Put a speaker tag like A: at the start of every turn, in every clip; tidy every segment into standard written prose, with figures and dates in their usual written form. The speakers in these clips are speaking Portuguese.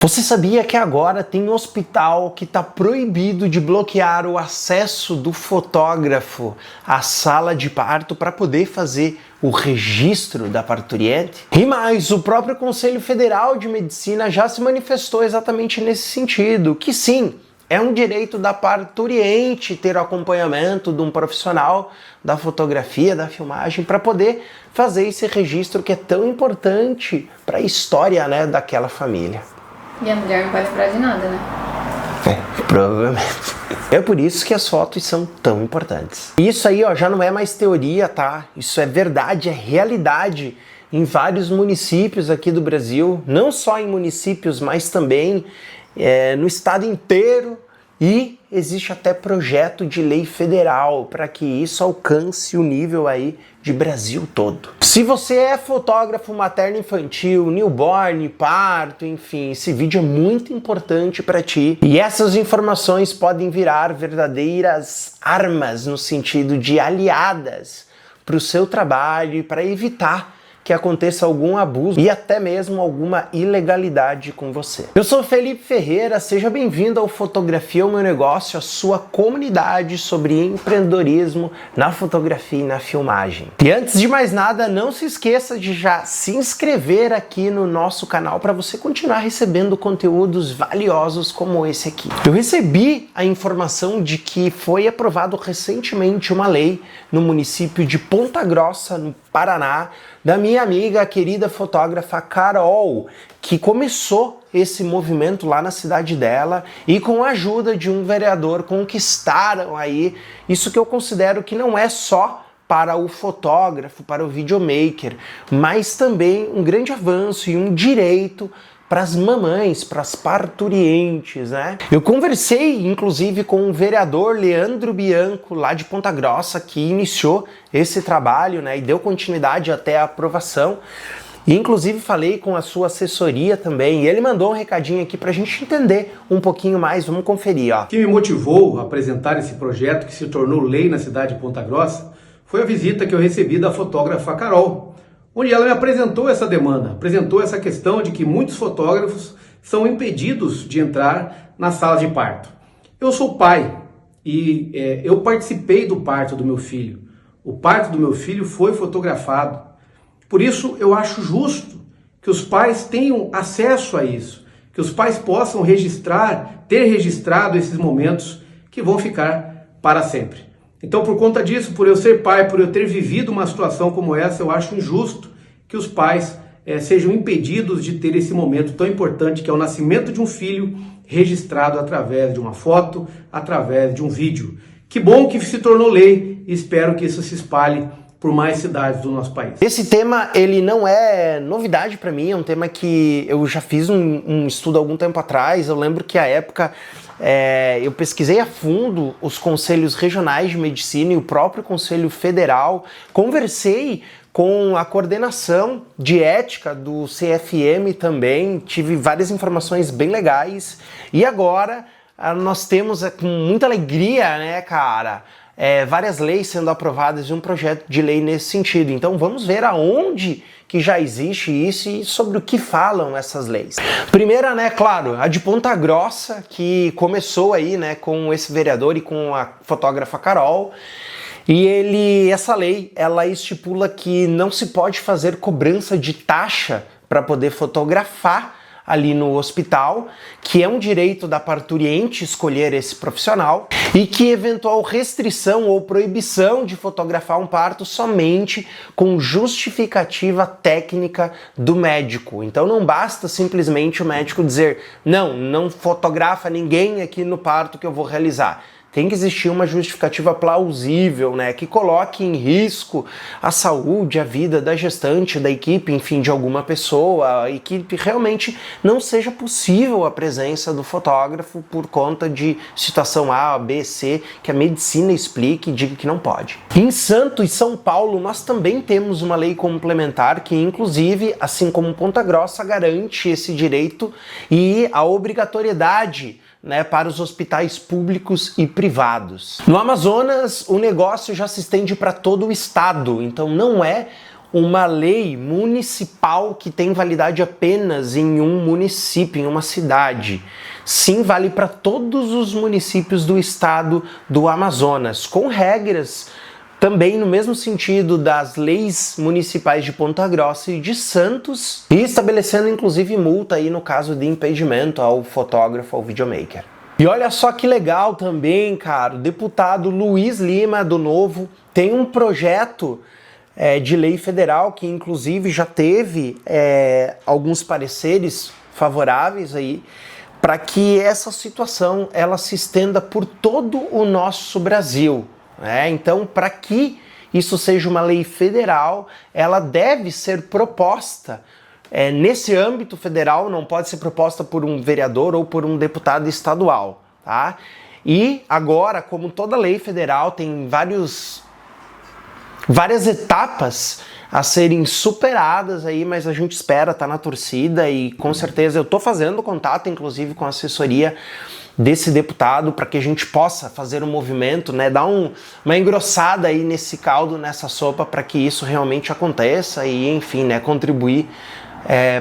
A: Você sabia que agora tem um hospital que está proibido de bloquear o acesso do fotógrafo à sala de parto para poder fazer o registro da parturiente? E mais, o próprio Conselho Federal de Medicina já se manifestou exatamente nesse sentido, que sim, é um direito da parturiente ter o acompanhamento de um profissional da fotografia, da filmagem, para poder fazer esse registro que é tão importante para a história, né, daquela família.
B: E a mulher não vai lembrar de nada, né?
A: Provavelmente. É por isso que as fotos são tão importantes. Isso aí, ó, já não é mais teoria, tá? Isso é verdade, é realidade em vários municípios aqui do Brasil, não só em municípios, mas também no estado inteiro. E existe até projeto de lei federal para que isso alcance o nível aí de Brasil todo. Se você é fotógrafo materno-infantil, newborn, parto, enfim, esse vídeo é muito importante para ti. E essas informações podem virar verdadeiras armas no sentido de aliadas para o seu trabalho e para evitar que aconteça algum abuso e até mesmo alguma ilegalidade com você. Eu sou Felipe Ferreira, seja bem-vindo ao Fotografia, o meu negócio, a sua comunidade sobre empreendedorismo na fotografia e na filmagem. E antes de mais nada, não se esqueça de já se inscrever aqui no nosso canal para você continuar recebendo conteúdos valiosos como esse aqui. Eu recebi a informação de que foi aprovado recentemente uma lei no município de Ponta Grossa, no Paraná, da minha amiga, a querida fotógrafa Carol, que começou esse movimento lá na cidade dela e com a ajuda de um vereador conquistaram aí isso que eu considero que não é só para o fotógrafo, para o videomaker, mas também um grande avanço e um direito para as mamães, para as parturientes, né? Eu conversei, inclusive, com o vereador Leandro Bianco, lá de Ponta Grossa, que iniciou esse trabalho, né, e deu continuidade até a aprovação. E, inclusive, falei com a sua assessoria também, e ele mandou um recadinho aqui para a gente entender um pouquinho mais. Vamos conferir, ó.
C: O que me motivou a apresentar esse projeto que se tornou lei na cidade de Ponta Grossa foi a visita que eu recebi da fotógrafa Carol, onde ela me apresentou essa demanda, apresentou essa questão de que muitos fotógrafos são impedidos de entrar na sala de parto. Eu sou pai e eu participei do parto do meu filho. O parto do meu filho foi fotografado. Por isso eu acho justo que os pais tenham acesso a isso, que os pais possam ter registrado esses momentos que vão ficar para sempre. Então, por conta disso, por eu ser pai, por eu ter vivido uma situação como essa, eu acho injusto que os pais sejam impedidos de ter esse momento tão importante que é o nascimento de um filho registrado através de uma foto, através de um vídeo. Que bom que se tornou lei e espero que isso se espalhe por mais cidades do nosso país.
A: Esse tema, ele não é novidade para mim, é um tema que eu já fiz um estudo há algum tempo atrás. Eu lembro que à época eu pesquisei a fundo os conselhos regionais de medicina e o próprio Conselho Federal, conversei com a coordenação de ética do CFM também, tive várias informações bem legais e agora nós temos com muita alegria, né, cara, várias leis sendo aprovadas e um projeto de lei nesse sentido. Então vamos ver aonde que já existe isso e sobre o que falam essas leis. Primeira, né, claro, a de Ponta Grossa, que começou aí, né, com esse vereador e com a fotógrafa Carol. E essa lei, ela estipula que não se pode fazer cobrança de taxa para poder fotografar ali no hospital, que é um direito da parturiente escolher esse profissional, e que eventual restrição ou proibição de fotografar um parto somente com justificativa técnica do médico. Então não basta simplesmente o médico dizer não fotografa ninguém aqui no parto que eu vou realizar. Tem que existir uma justificativa plausível, né, que coloque em risco a saúde, a vida da gestante, da equipe, enfim, de alguma pessoa, e que realmente não seja possível a presença do fotógrafo por conta de situação A, B, C, que a medicina explique e diga que não pode. Em Santos e São Paulo, nós também temos uma lei complementar que, inclusive, assim como Ponta Grossa, garante esse direito e a obrigatoriedade, né, para os hospitais públicos e privados. No Amazonas, o negócio já se estende para todo o estado, então não é uma lei municipal que tem validade apenas em um município, em uma cidade. Sim, vale para todos os municípios do estado do Amazonas, com regras também no mesmo sentido das leis municipais de Ponta Grossa e de Santos, e estabelecendo inclusive multa aí no caso de impedimento ao fotógrafo, ao videomaker. E olha só que legal também, cara, o deputado Luiz Lima do Novo tem um projeto de lei federal que inclusive já teve alguns pareceres favoráveis aí para que essa situação ela se estenda por todo o nosso Brasil. Então, para que isso seja uma lei federal, ela deve ser proposta nesse âmbito federal, não pode ser proposta por um vereador ou por um deputado estadual, tá? E agora, como toda lei federal tem várias etapas a serem superadas aí, mas a gente espera, tá na torcida e com certeza eu tô fazendo contato, inclusive com a assessoria desse deputado para que a gente possa fazer um movimento, né, dar uma engrossada aí nesse caldo, nessa sopa, para que isso realmente aconteça e, enfim, né, contribuir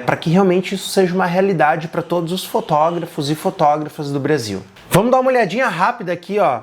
A: para que realmente isso seja uma realidade para todos os fotógrafos e fotógrafas do Brasil. Vamos dar uma olhadinha rápida aqui, ó,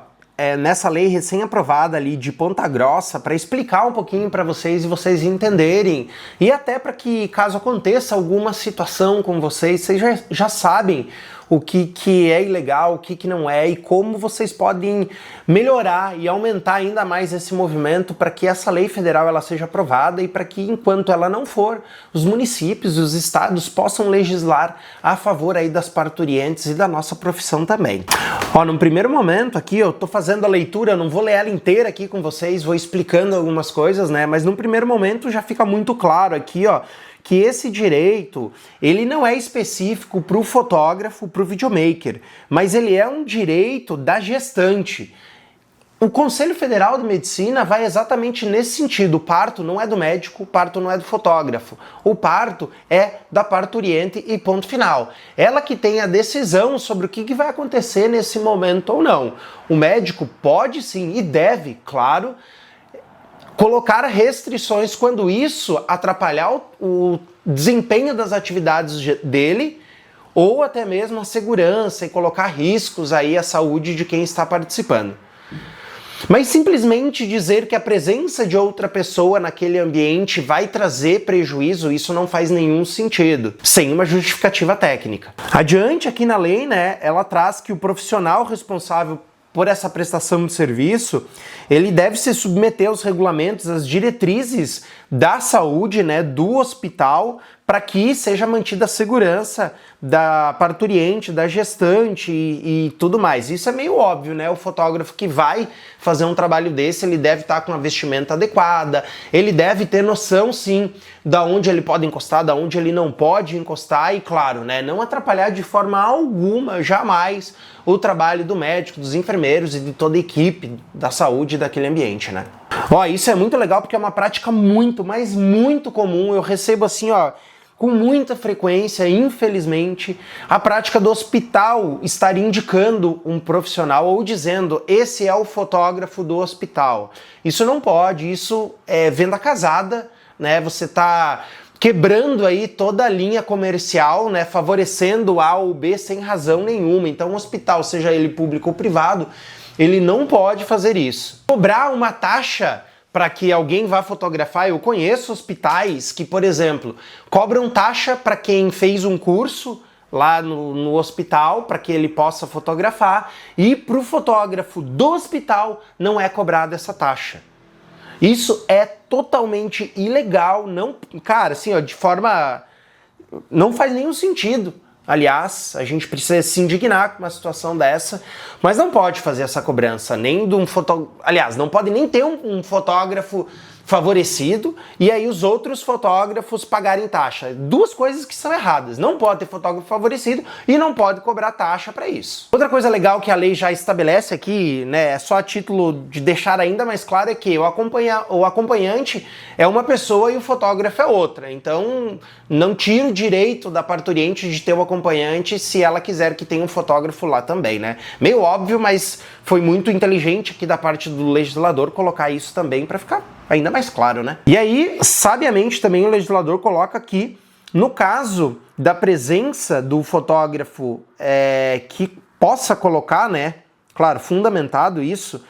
A: nessa lei recém-aprovada ali de Ponta Grossa para explicar um pouquinho para vocês e vocês entenderem e até para que caso aconteça alguma situação com vocês já sabem o que é ilegal, o que não é e como vocês podem melhorar e aumentar ainda mais esse movimento para que essa lei federal ela seja aprovada e para que enquanto ela não for, os municípios e os estados possam legislar a favor aí das parturientes e da nossa profissão também. Ó, num primeiro momento aqui eu tô fazendo a leitura, eu não vou ler ela inteira aqui com vocês, vou explicando algumas coisas, né? Mas num primeiro momento já fica muito claro aqui, ó, que esse direito, ele não é específico para o fotógrafo, para o videomaker, mas ele é um direito da gestante. O Conselho Federal de Medicina vai exatamente nesse sentido. O parto não é do médico, o parto não é do fotógrafo. O parto é da parturiente e ponto final. Ela que tem a decisão sobre o que vai acontecer nesse momento ou não. O médico pode sim e deve, claro, colocar restrições quando isso atrapalhar o desempenho das atividades dele ou até mesmo a segurança e colocar riscos aí à saúde de quem está participando. Mas simplesmente dizer que a presença de outra pessoa naquele ambiente vai trazer prejuízo, isso não faz nenhum sentido, sem uma justificativa técnica. Adiante aqui na lei, né, ela traz que o profissional responsável por essa prestação de serviço, ele deve se submeter aos regulamentos, às diretrizes da saúde, né, do hospital, para que seja mantida a segurança da parturiente, da gestante e tudo mais. Isso é meio óbvio, né? O fotógrafo que vai fazer um trabalho desse, ele deve estar com a vestimenta adequada, ele deve ter noção, sim, da onde ele pode encostar, da onde ele não pode encostar e, claro, né, não atrapalhar de forma alguma, jamais, o trabalho do médico, dos enfermeiros e de toda a equipe da saúde daquele ambiente, né? Ó, isso é muito legal porque é uma prática muito, mas muito comum. Eu recebo assim, ó, com muita frequência, infelizmente, a prática do hospital estar indicando um profissional ou dizendo esse é o fotógrafo do hospital. Isso não pode, isso é venda casada, né? Você tá quebrando aí toda a linha comercial, né? Favorecendo o A ou B sem razão nenhuma. Então, o hospital, seja ele público ou privado, ele não pode fazer isso. Cobrar uma taxa para que alguém vá fotografar, eu conheço hospitais que, por exemplo, cobram taxa para quem fez um curso lá no hospital para que ele possa fotografar e para o fotógrafo do hospital não é cobrada essa taxa. Isso é totalmente ilegal, não, cara, assim, ó, de forma não faz nenhum sentido. Aliás, a gente precisa se indignar com uma situação dessa, mas não pode fazer essa cobrança nem de um fotógrafo. Aliás, não pode nem ter um fotógrafo favorecido e aí os outros fotógrafos pagarem taxa. Duas coisas que são erradas. Não pode ter fotógrafo favorecido e não pode cobrar taxa para isso. Outra coisa legal que a lei já estabelece aqui, né, só a título de deixar ainda mais claro, é que o acompanhante é uma pessoa e o fotógrafo é outra. Então, não tira o direito da parturiente de ter o acompanhante se ela quiser que tenha um fotógrafo lá também, né? Meio óbvio, mas foi muito inteligente aqui da parte do legislador colocar isso também para ficar ainda mais claro, né? E aí, sabiamente, também o legislador coloca que, no caso da presença do fotógrafo que possa colocar, né, claro, fundamentado isso,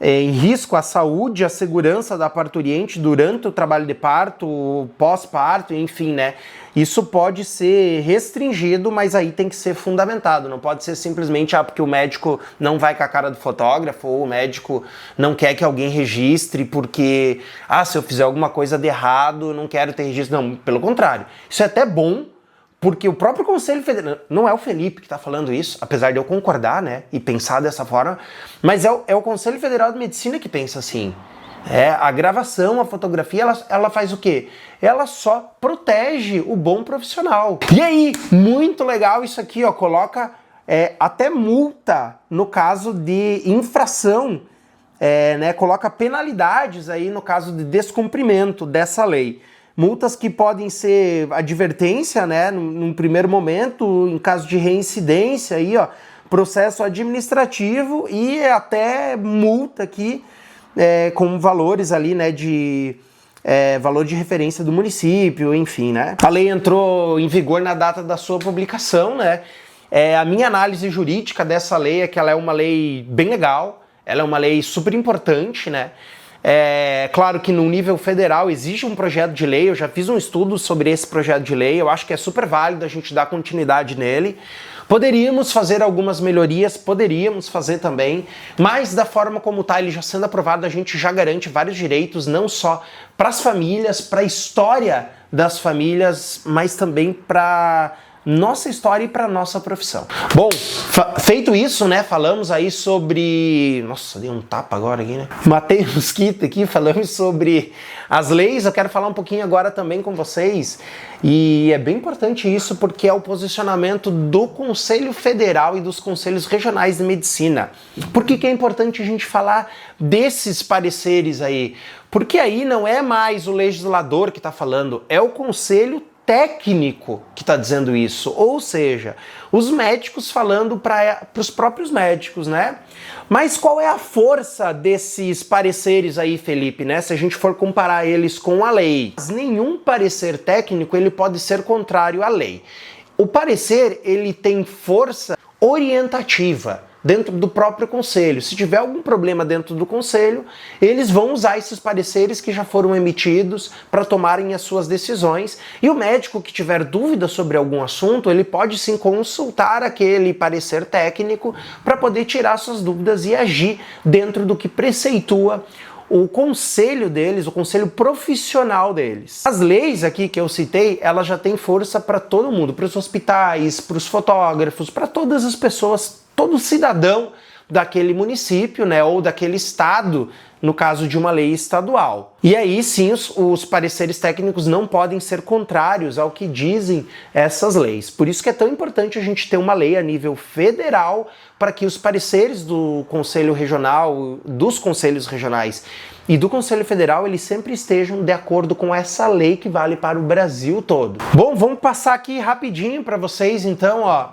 A: em risco a saúde, a segurança da parturiente durante o trabalho de parto, pós-parto, enfim, né? Isso pode ser restringido, mas aí tem que ser fundamentado. Não pode ser simplesmente porque o médico não vai com a cara do fotógrafo ou o médico não quer que alguém registre porque, se eu fizer alguma coisa de errado, eu não quero ter registro. Não, pelo contrário. Isso é até bom, porque o próprio Conselho Federal, não é o Felipe que está falando isso, apesar de eu concordar, né, e pensar dessa forma, mas é o Conselho Federal de Medicina que pensa assim. A gravação, a fotografia, ela faz o quê? Ela só protege o bom profissional. E aí, muito legal isso aqui, ó, coloca até multa no caso de infração, né, coloca penalidades aí no caso de descumprimento dessa lei. Multas que podem ser advertência, né, num primeiro momento, em caso de reincidência, aí, ó, processo administrativo e até multa aqui com valores ali, né, de valor de referência do município, enfim, né. A lei entrou em vigor na data da sua publicação, né. A minha análise jurídica dessa lei é que ela é uma lei bem legal, ela é uma lei super importante, né. Claro que no nível federal existe um projeto de lei, eu já fiz um estudo sobre esse projeto de lei, eu acho que é super válido a gente dar continuidade nele. Poderíamos fazer algumas melhorias, poderíamos fazer também, mas da forma como está ele já sendo aprovado, a gente já garante vários direitos, não só para as famílias, para a história das famílias, mas também para nossa história e para nossa profissão. Bom, feito isso, né, falamos aí sobre... Nossa, dei um tapa agora aqui, né? Matei o mosquito aqui, falamos sobre as leis, eu quero falar um pouquinho agora também com vocês, e é bem importante isso porque é o posicionamento do Conselho Federal e dos Conselhos Regionais de Medicina. Por que é importante a gente falar desses pareceres aí? Porque aí não é mais o legislador que está falando, é o Conselho técnico que está dizendo isso, ou seja, os médicos falando para os próprios médicos, né? Mas qual é a força desses pareceres aí, Felipe, né? Se a gente for comparar eles com a lei, nenhum parecer técnico ele pode ser contrário à lei. O parecer ele tem força orientativa dentro do próprio conselho. Se tiver algum problema dentro do conselho, eles vão usar esses pareceres que já foram emitidos para tomarem as suas decisões. E o médico que tiver dúvida sobre algum assunto, ele pode sim consultar aquele parecer técnico para poder tirar suas dúvidas e agir dentro do que preceitua o conselho deles, o conselho profissional deles. As leis aqui que eu citei, elas já têm força para todo mundo, para os hospitais, para os fotógrafos, para todas as pessoas, todo cidadão daquele município, né, ou daquele estado, no caso de uma lei estadual. E aí sim os pareceres técnicos não podem ser contrários ao que dizem essas leis. Por isso que é tão importante a gente ter uma lei a nível federal para que os pareceres do Conselho Regional, dos Conselhos Regionais e do Conselho Federal, eles sempre estejam de acordo com essa lei que vale para o Brasil todo. Bom, vamos passar aqui rapidinho para vocês, então, ó,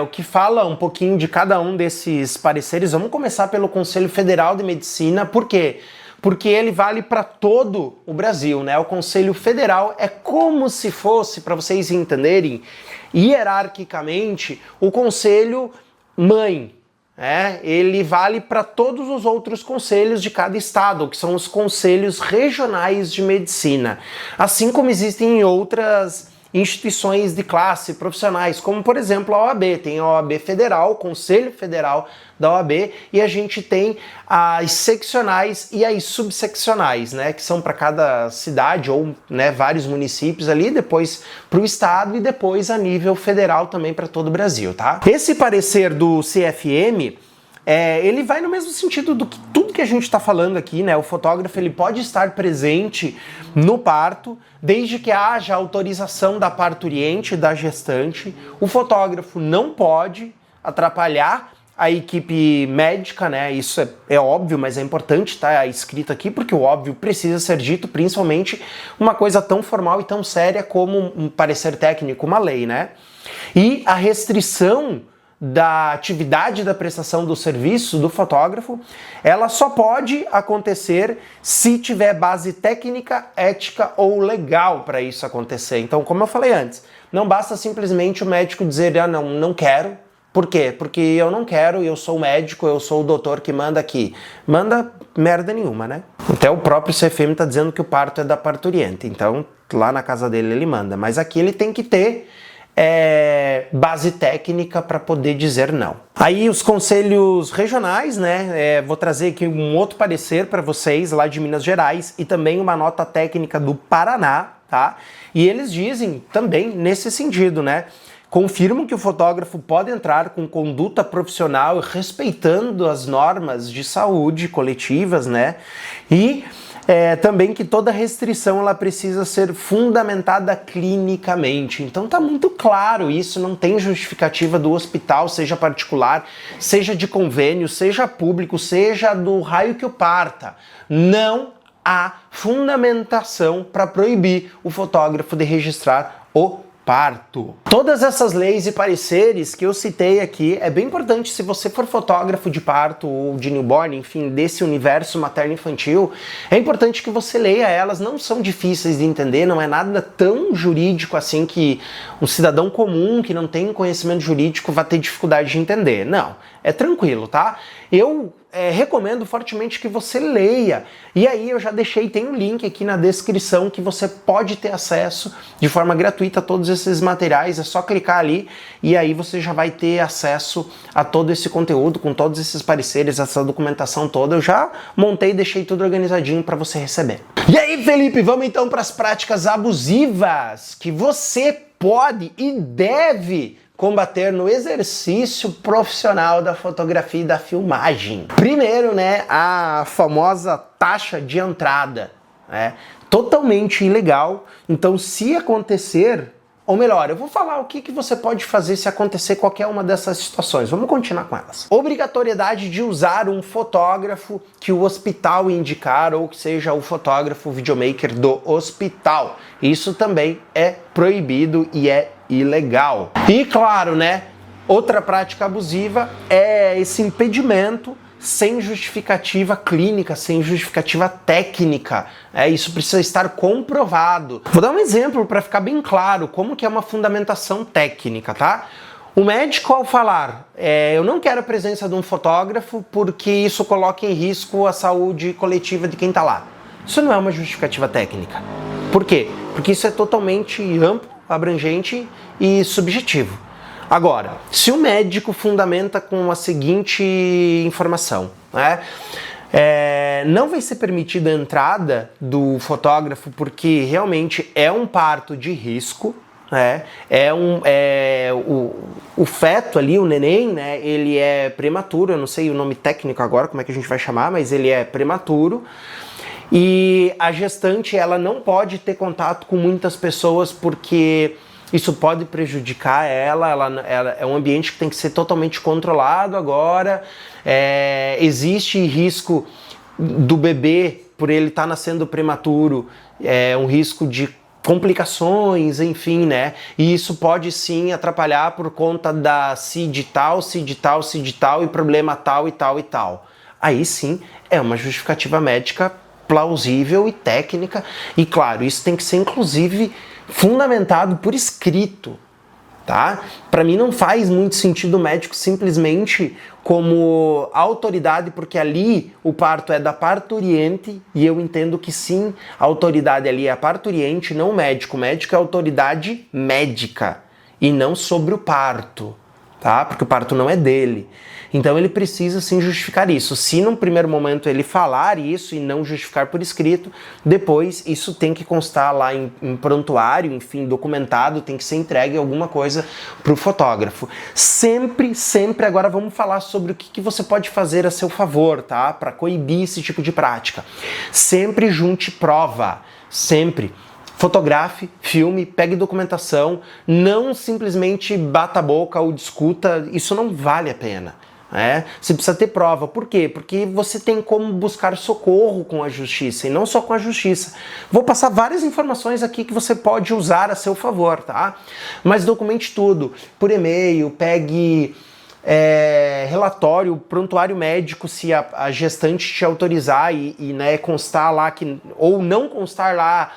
A: o que fala um pouquinho de cada um desses pareceres. Vamos começar pelo Conselho Federal de Medicina. Por quê? Porque ele vale para todo o Brasil, né? O Conselho Federal é como se fosse, para vocês entenderem, hierarquicamente, o Conselho Mãe. Ele vale para todos os outros conselhos de cada estado, que são os conselhos regionais de medicina. Assim como existem em outras instituições de classe profissionais, como por exemplo a OAB, tem a OAB Federal, o Conselho Federal da OAB, e a gente tem as seccionais e as subseccionais, né, que são para cada cidade ou, né, vários municípios ali, depois para o estado e depois a nível federal também para todo o Brasil, tá? Esse parecer do CFM, ele vai no mesmo sentido do que tudo que a gente está falando aqui, né? O fotógrafo ele pode estar presente no parto, desde que haja autorização da parturiente e da gestante. O fotógrafo não pode atrapalhar a equipe médica, né? Isso é óbvio, mas é importante estar escrito aqui, porque o óbvio precisa ser dito, principalmente uma coisa tão formal e tão séria como um parecer técnico, uma lei, né? E a restrição da atividade da prestação do serviço do fotógrafo, ela só pode acontecer se tiver base técnica, ética ou legal para isso acontecer. Então, como eu falei antes, não basta simplesmente o médico dizer, não quero. Por quê? Porque eu não quero, eu sou o médico, eu sou o doutor que manda aqui. Manda merda nenhuma, né? Até o próprio CFM tá dizendo que o parto é da parturiente, então lá na casa dele ele manda. Mas aqui ele tem que ter base técnica para poder dizer não. Aí os conselhos regionais, né? Vou trazer aqui um outro parecer para vocês lá de Minas Gerais e também uma nota técnica do Paraná, tá? E eles dizem também nesse sentido, né? Confirmam que o fotógrafo pode entrar com conduta profissional respeitando as normas de saúde coletivas, né? E também que toda restrição ela precisa ser fundamentada clinicamente. Então tá muito claro isso, não tem justificativa do hospital, seja particular, seja de convênio, seja público, seja do raio que o parta. Não há fundamentação para proibir o fotógrafo de registrar o parto. Todas essas leis e pareceres que eu citei aqui, é bem importante se você for fotógrafo de parto ou de newborn, enfim, desse universo materno-infantil, é importante que você leia elas, não são difíceis de entender, não é nada tão jurídico assim que um cidadão comum que não tem conhecimento jurídico vai ter dificuldade de entender. Não, é tranquilo, tá? Eu recomendo fortemente que você leia. E aí eu já deixei, tem um link aqui na descrição que você pode ter acesso de forma gratuita a todos esses materiais, é só clicar ali e aí você já vai ter acesso a todo esse conteúdo, com todos esses pareceres, essa documentação toda. Eu já montei e deixei tudo organizadinho para você receber. E aí, Felipe, vamos então para as práticas abusivas que você pode e deve combater no exercício profissional da fotografia e da filmagem. Primeiro, né, a famosa taxa de entrada, né? Totalmente ilegal. Então, se acontecer, ou melhor, eu vou falar o que você pode fazer se acontecer qualquer uma dessas situações. Vamos continuar com elas. Obrigatoriedade de usar um fotógrafo que o hospital indicar, ou que seja o fotógrafo videomaker do hospital. Isso também é proibido e é ilegal. E claro, né, outra prática abusiva é esse impedimento sem justificativa clínica, sem justificativa técnica. Isso precisa estar comprovado. Vou dar um exemplo para ficar bem claro como que é uma fundamentação técnica, tá? O médico, ao falar, eu não quero a presença de um fotógrafo porque isso coloca em risco a saúde coletiva de quem está lá. Isso não é uma justificativa técnica. Por quê? Porque isso é totalmente amplo, abrangente e subjetivo. Agora, se o médico fundamenta com a seguinte informação, né? Não vai ser permitida a entrada do fotógrafo porque realmente é um parto de risco, né? O feto ali, o neném, né? Ele é prematuro, eu não sei o nome técnico agora, como é que a gente vai chamar, mas ele é prematuro. E a gestante, ela não pode ter contato com muitas pessoas porque isso pode prejudicar ela é um ambiente que tem que ser totalmente controlado agora. Existe risco do bebê, por ele estar nascendo prematuro, um risco de complicações, enfim, né? E isso pode sim atrapalhar por conta da CID tal, CID tal, CID tal e problema tal e tal e tal. Aí sim é uma justificativa médica plausível e técnica, e claro, isso tem que ser inclusive fundamentado por escrito, tá? Para mim não faz muito sentido o médico simplesmente como autoridade, porque ali o parto é da parturiente, e eu entendo que sim, a autoridade ali é a parturiente, não o médico. O médico é a autoridade médica e não sobre o parto, tá? Porque o parto não é dele. Então ele precisa sim justificar isso. Se num primeiro momento ele falar isso e não justificar por escrito, depois isso tem que constar lá em prontuário, enfim, documentado, tem que ser entregue alguma coisa para o fotógrafo. Sempre, agora vamos falar sobre o que você pode fazer a seu favor, tá? Para coibir esse tipo de prática. Sempre junte prova, sempre. Fotografe, filme, pegue documentação, não simplesmente bata a boca ou discuta, isso não vale a pena. Você precisa ter prova. Por quê? Porque você tem como buscar socorro com a justiça, e não só com a justiça. Vou passar várias informações aqui que você pode usar a seu favor, tá? Mas documente tudo por e-mail, pegue relatório, prontuário médico, se a gestante te autorizar e né, constar lá que, ou não constar lá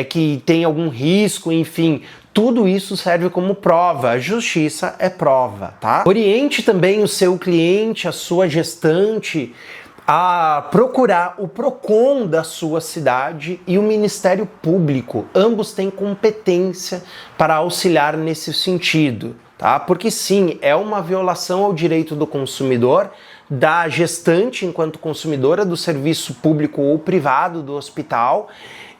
A: que tem algum risco, enfim, tudo isso serve como prova. A justiça é prova, tá? Oriente também o seu cliente, a sua gestante, a procurar o PROCON da sua cidade e o Ministério Público. Ambos têm competência para auxiliar nesse sentido, tá? Porque sim, é uma violação ao direito do consumidor, da gestante enquanto consumidora do serviço público ou privado do hospital,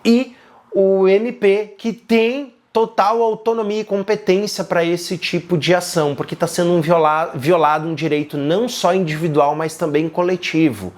A: e o MP, que tem total autonomia e competência para esse tipo de ação, porque está sendo violado um direito não só individual, mas também coletivo.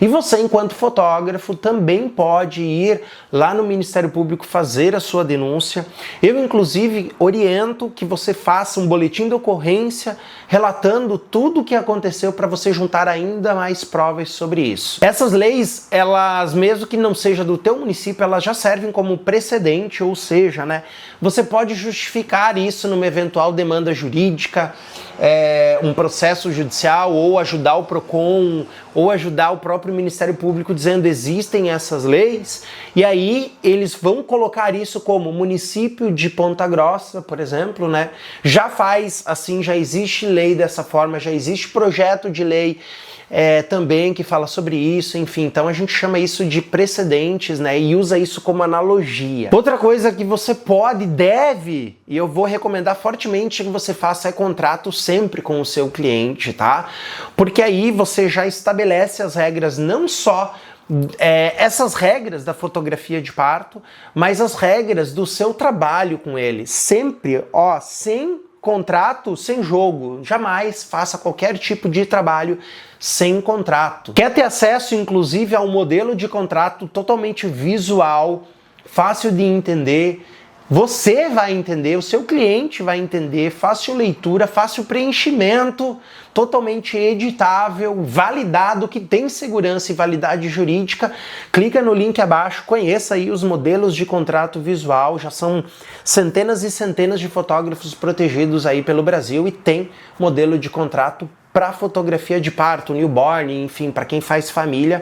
A: E você, enquanto fotógrafo, também pode ir lá no Ministério Público fazer a sua denúncia. Eu, inclusive, oriento que você faça um boletim de ocorrência relatando tudo o que aconteceu para você juntar ainda mais provas sobre isso. Essas leis, elas, mesmo que não seja do teu município, elas já servem como precedente, ou seja, né, você pode justificar isso numa eventual demanda jurídica, um processo judicial, ou ajudar o PROCON, ou ajudar o próprio Ministério Público dizendo existem essas leis, e aí eles vão colocar isso como município de Ponta Grossa, por exemplo, né? Já faz assim, já existe lei dessa forma, já existe projeto de lei também que fala sobre isso, enfim, então a gente chama isso de precedentes, né, e usa isso como analogia. Outra coisa que você pode, deve, e eu vou recomendar fortemente que você faça contrato sempre com o seu cliente, tá? Porque aí você já estabelece as regras, não só essas regras da fotografia de parto, mas as regras do seu trabalho com ele. Sempre, sem contrato, sem jogo. Jamais faça qualquer tipo de trabalho sem contrato. Quer ter acesso, inclusive, a um modelo de contrato totalmente visual, fácil de entender? Você vai entender, o seu cliente vai entender, fácil leitura, fácil preenchimento, totalmente editável, validado, que tem segurança e validade jurídica. Clica no link abaixo, conheça aí os modelos de contrato visual, já são centenas e centenas de fotógrafos protegidos aí pelo Brasil e tem modelo de contrato para fotografia de parto, newborn, enfim, para quem faz família,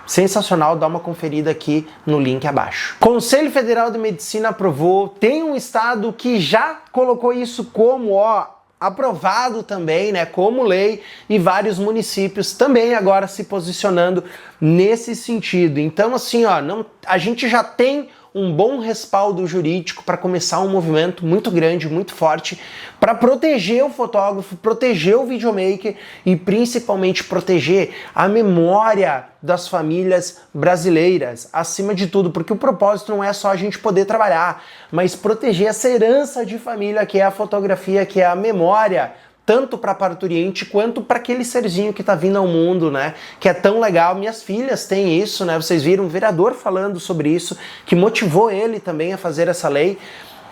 A: sensacional, dá uma conferida aqui no link abaixo. Conselho Federal de Medicina aprovou, tem um estado que já colocou isso como, aprovado também, né, como lei, e vários municípios também agora se posicionando nesse sentido. Então, assim, a gente já tem um bom respaldo jurídico para começar um movimento muito grande, muito forte, para proteger o fotógrafo, proteger o videomaker e principalmente proteger a memória das famílias brasileiras, acima de tudo, porque o propósito não é só a gente poder trabalhar, mas proteger essa herança de família que é a fotografia, que é a memória, tanto para parturiente quanto para aquele serzinho que está vindo ao mundo, né? Que é tão legal. Minhas filhas têm isso, né? Vocês viram um vereador falando sobre isso, que motivou ele também a fazer essa lei.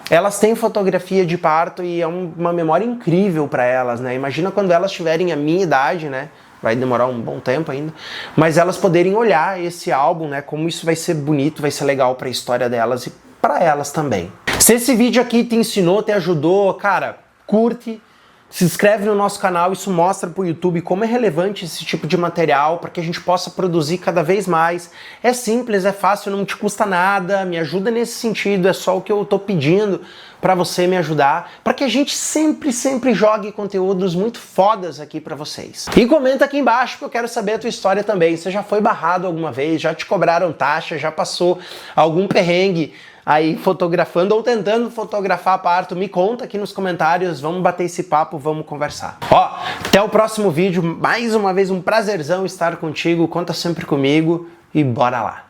A: Elas têm fotografia de parto e é uma memória incrível para elas, né? Imagina quando elas tiverem a minha idade, né? Vai demorar um bom tempo ainda, mas elas poderem olhar esse álbum, né? Como isso vai ser bonito, vai ser legal para a história delas e para elas também. Se esse vídeo aqui te ensinou, te ajudou, cara, curte. Se inscreve no nosso canal, isso mostra para o YouTube como é relevante esse tipo de material para que a gente possa produzir cada vez mais. É simples, é fácil, não te custa nada, me ajuda nesse sentido, é só o que eu estou pedindo para você me ajudar, para que a gente sempre jogue conteúdos muito fodas aqui para vocês. E comenta aqui embaixo que eu quero saber a tua história também. Você já foi barrado alguma vez? Já te cobraram taxa? Já passou algum perrengue aí fotografando ou tentando fotografar parto? Me conta aqui nos comentários, vamos bater esse papo, vamos conversar. Até o próximo vídeo, mais uma vez um prazerzão estar contigo, conta sempre comigo e bora lá.